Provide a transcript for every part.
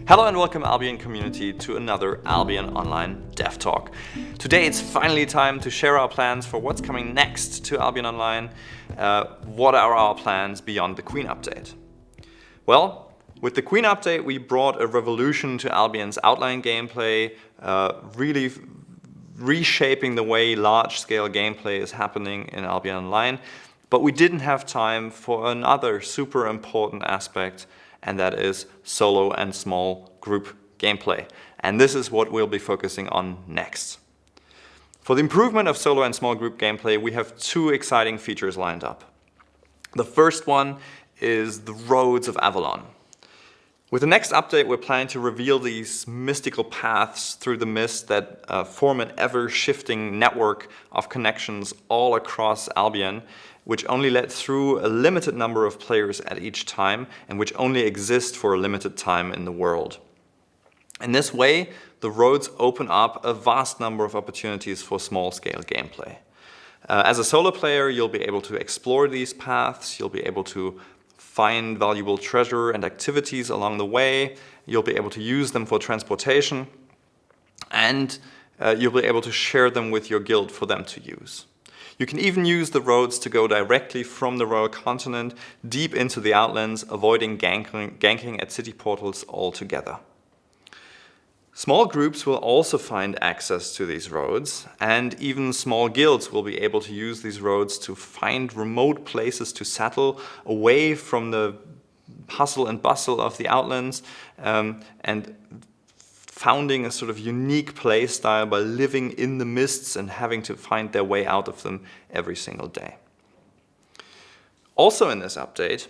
Hello and welcome Albion community to another Albion Online Dev Talk. Today it's finally time to share our plans for what's coming next to Albion Online. What are our plans beyond the Queen update? Well, with the Queen update we brought a revolution to Albion's outline gameplay, really reshaping the way large-scale gameplay is happening in Albion Online. But we didn't have time for another super important aspect, and that is solo and small group gameplay. And this is what we'll be focusing on next. For the improvement of solo and small group gameplay, we have two exciting features lined up. The first one is the Roads of Avalon. With the next update, we're planning to reveal these mystical paths through the mist that form an ever-shifting network of connections all across Albion, which only let through a limited number of players at each time and which only exist for a limited time in the world. In this way, the roads open up a vast number of opportunities for small-scale gameplay. As a solo player, you'll be able to explore these paths, you'll be able to find valuable treasure and activities along the way, you'll be able to use them for transportation, and you'll be able to share them with your guild for them to use. You can even use the roads to go directly from the Royal Continent deep into the Outlands, avoiding ganking at city portals altogether. Small groups will also find access to these roads, and even small guilds will be able to use these roads to find remote places to settle away from the hustle and bustle of the Outlands, and founding a sort of unique play style by living in the mists and having to find their way out of them every single day. Also in this update,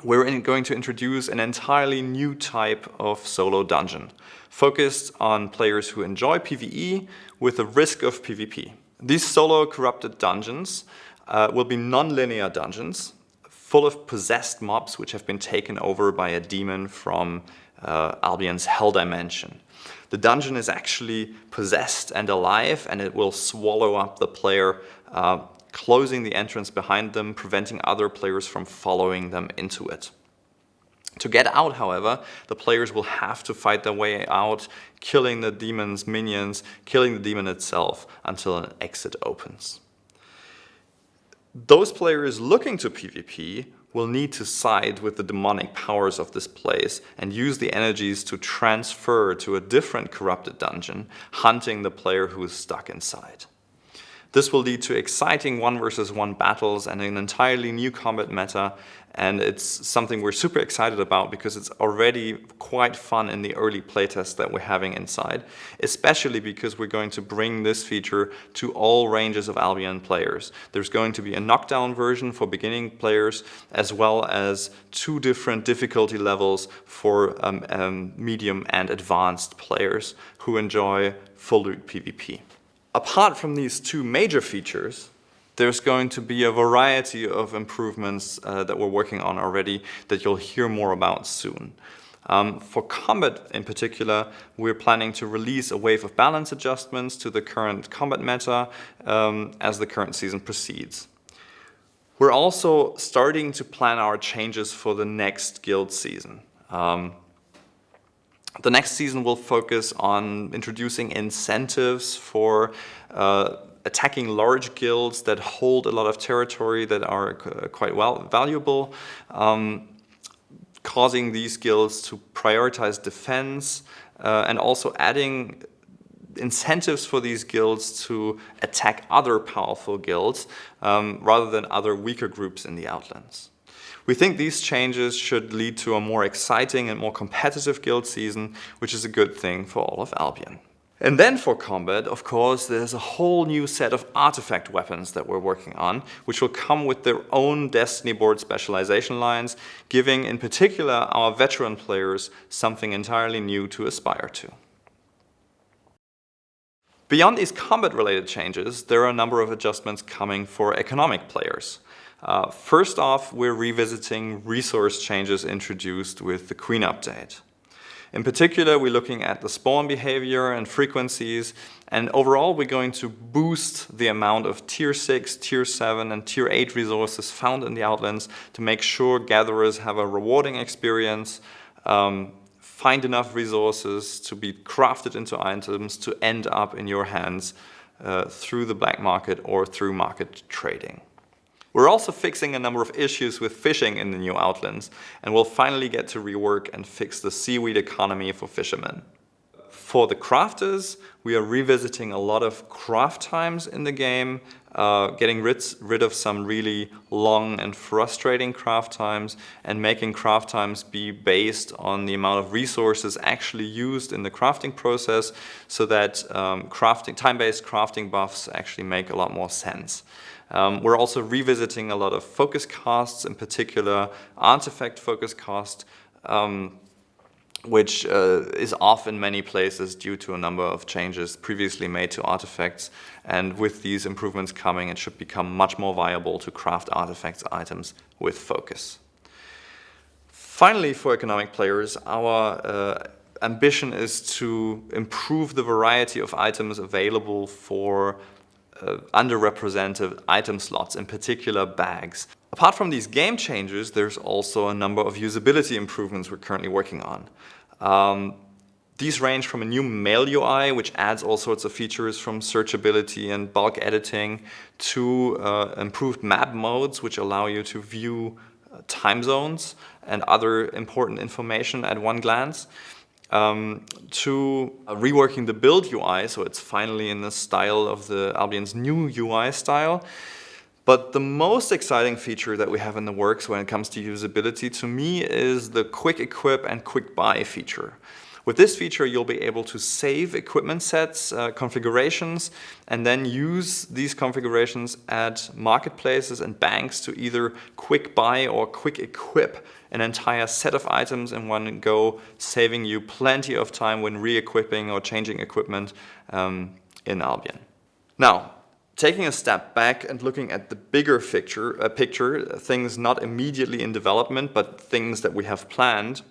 we're going to introduce an entirely new type of solo dungeon, focused on players who enjoy PvE with the risk of PvP. These solo corrupted dungeons will be non-linear dungeons, full of possessed mobs which have been taken over by a demon from Albion's Hell Dimension. The dungeon is actually possessed and alive, and it will swallow up the player, closing the entrance behind them, preventing other players from following them into it. To get out, however, the players will have to fight their way out, killing the demon's minions, killing the demon itself, until an exit opens. Those players looking to PvP will need to side with the demonic powers of this place and use the energies to transfer to a different corrupted dungeon, hunting the player who is stuck inside. This will lead to exciting 1 versus 1 battles and an entirely new combat meta, and it's something we're super excited about because it's already quite fun in the early playtest that we're having inside, especially because we're going to bring this feature to all ranges of Albion players. There's going to be a knockdown version for beginning players, as well as 2 different difficulty levels for medium and advanced players who enjoy full loot PvP. Apart from these 2 major features, there's going to be a variety of improvements that we're working on already that you'll hear more about soon. For combat in particular, we're planning to release a wave of balance adjustments to the current combat meta as the current season proceeds. We're also starting to plan our changes for the next guild season. The next season will focus on introducing incentives for attacking large guilds that hold a lot of territory that are quite valuable, causing these guilds to prioritize defense, and also adding incentives for these guilds to attack other powerful guilds rather than other weaker groups in the Outlands. We think these changes should lead to a more exciting and more competitive guild season, which is a good thing for all of Albion. And then for combat, of course, there's a whole new set of artifact weapons that we're working on, which will come with their own Destiny board specialization lines, giving in particular our veteran players something entirely new to aspire to. Beyond these combat-related changes, there are a number of adjustments coming for economic players. First off, we're revisiting resource changes introduced with the Queen update. In particular, we're looking at the spawn behavior and frequencies, and overall we're going to boost the amount of Tier 6, Tier 7 and Tier 8 resources found in the Outlands to make sure gatherers have a rewarding experience, find enough resources to be crafted into items to end up in your hands through the black market or through market trading. We're also fixing a number of issues with fishing in the new Outlands, and we'll finally get to rework and fix the seaweed economy for fishermen. For the crafters, we are revisiting a lot of craft times in the game, getting rid of some really long and frustrating craft times, and making craft times be based on the amount of resources actually used in the crafting process, so that time-based crafting buffs actually make a lot more sense. We're also revisiting a lot of focus costs, in particular artifact focus cost, which is off in many places due to a number of changes previously made to artifacts. And with these improvements coming, it should become much more viable to craft artifacts items with focus. Finally, for economic players, our ambition is to improve the variety of items available for underrepresented item slots, in particular bags. Apart from these game changes, there's also a number of usability improvements we're currently working on. These range from a new mail UI, which adds all sorts of features from searchability and bulk editing, to improved map modes, which allow you to view time zones and other important information at one glance, to reworking the build UI, so it's finally in the style of the Albion's new UI style. But the most exciting feature that we have in the works when it comes to usability, to me, is the quick equip and quick buy feature. With this feature, you'll be able to save equipment sets, configurations, and then use these configurations at marketplaces and banks to either quick buy or quick equip an entire set of items in one go, saving you plenty of time when re-equipping or changing equipment in Albion. Now, taking a step back and looking at the bigger picture, things not immediately in development, but things that we have planned,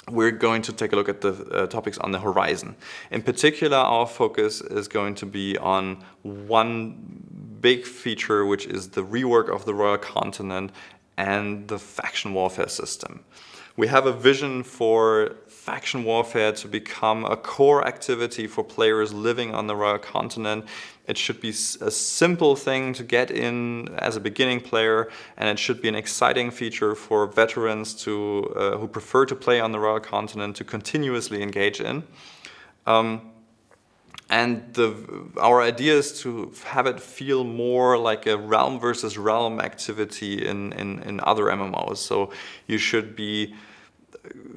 we're going to take a look at the topics on the horizon. In particular, our focus is going to be on one big feature, which is the rework of the Royal Continent and the faction warfare system. We have a vision for faction warfare to become a core activity for players living on the Royal Continent. It should be a simple thing to get in as a beginning player, and it should be an exciting feature for veterans who prefer to play on the Royal Continent to continuously engage in. And our idea is to have it feel more like a realm versus realm activity in other MMOs. So you should be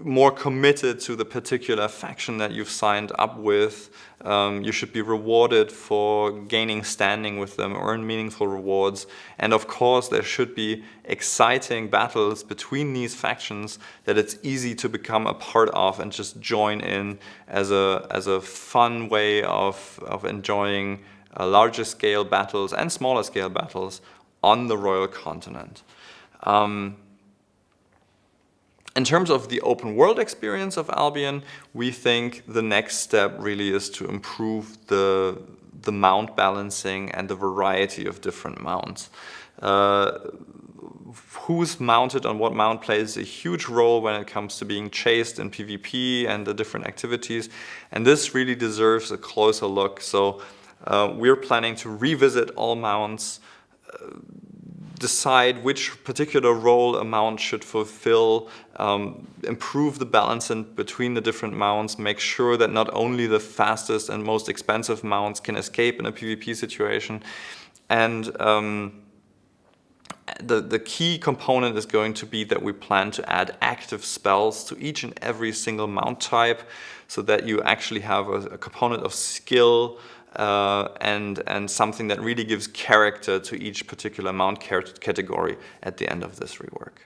more committed to the particular faction that you've signed up with. You should be rewarded for gaining standing with them, earn meaningful rewards. And of course, there should be exciting battles between these factions that it's easy to become a part of and just join in as a fun way of enjoying larger scale battles and smaller scale battles on the Royal Continent. In terms of the open world experience of Albion, we think the next step really is to improve the mount balancing and the variety of different mounts. Who's mounted on what mount plays a huge role when it comes to being chased in PvP and the different activities, and this really deserves a closer look. So we're planning to revisit all mounts, decide which particular role a mount should fulfill, improve the balance between the different mounts, make sure that not only the fastest and most expensive mounts can escape in a PvP situation. And the key component is going to be that we plan to add active spells to each and every single mount type, so that you actually have a component of skill and something that really gives character to each particular mount category at the end of this rework.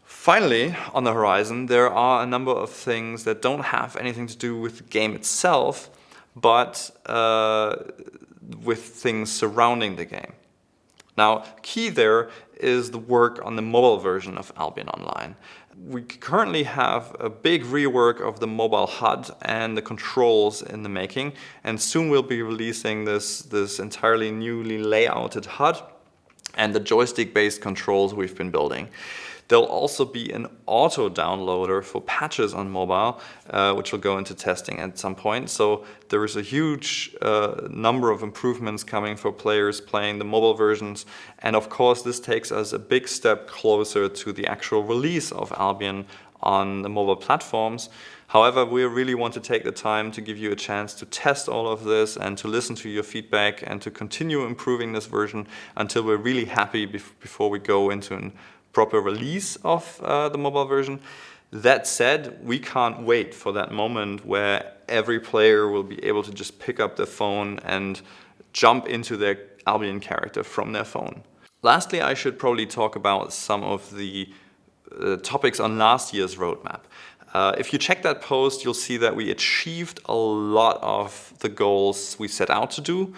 Finally, on the horizon, there are a number of things that don't have anything to do with the game itself, but with things surrounding the game. Now, key there is the work on the mobile version of Albion Online. We currently have a big rework of the mobile HUD and the controls in the making, and soon we'll be releasing this entirely newly layouted HUD and the joystick-based controls we've been building. There'll also be an auto downloader for patches on mobile, which will go into testing at some point. So there is a huge number of improvements coming for players playing the mobile versions. And of course, this takes us a big step closer to the actual release of Albion on the mobile platforms. However, we really want to take the time to give you a chance to test all of this and to listen to your feedback and to continue improving this version until we're really happy before we go into a proper release of the mobile version. That said, we can't wait for that moment where every player will be able to just pick up their phone and jump into their Albion character from their phone. Lastly, I should probably talk about some of the topics on last year's roadmap. If you check that post, you'll see that we achieved a lot of the goals we set out to do.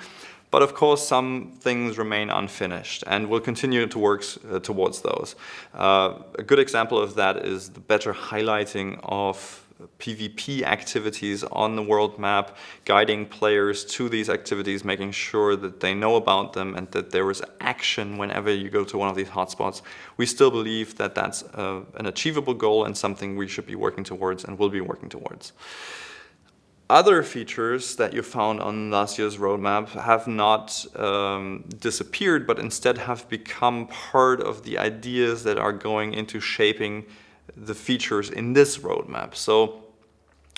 But of course, some things remain unfinished, and we'll continue to work towards those. A good example of that is the better highlighting of PvP activities on the world map, guiding players to these activities, making sure that they know about them and that there is action whenever you go to one of these hotspots. We still believe that that's an achievable goal and something we should be working towards and will be working towards. Other features that you found on last year's roadmap have not disappeared, but instead have become part of the ideas that are going into shaping the features in this roadmap. So,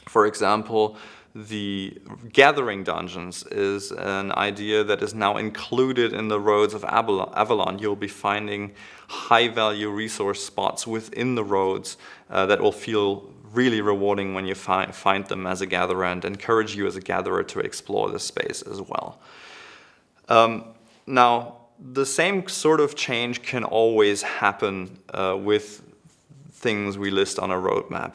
for example, the gathering dungeons is an idea that is now included in the roads of Avalon. You'll be finding high-value resource spots within the roads that will feel really rewarding when you find them as a gatherer, and encourage you as a gatherer to explore this space as well. Now, the same sort of change can always happen with things we list on a roadmap.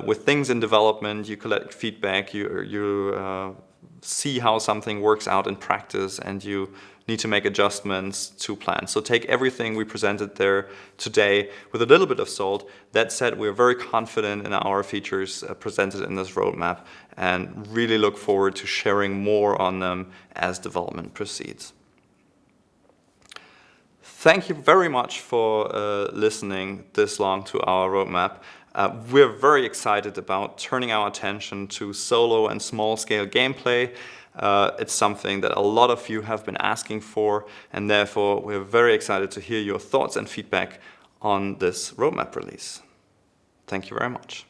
With things in development, you collect feedback, you see how something works out in practice, and you need to make adjustments to plans. So take everything we presented there today with a little bit of salt. That said, we're very confident in our features presented in this roadmap and really look forward to sharing more on them as development proceeds. Thank you very much for listening this long to our roadmap. We're very excited about turning our attention to solo and small-scale gameplay. It's something that a lot of you have been asking for, and therefore we're very excited to hear your thoughts and feedback on this roadmap release. Thank you very much.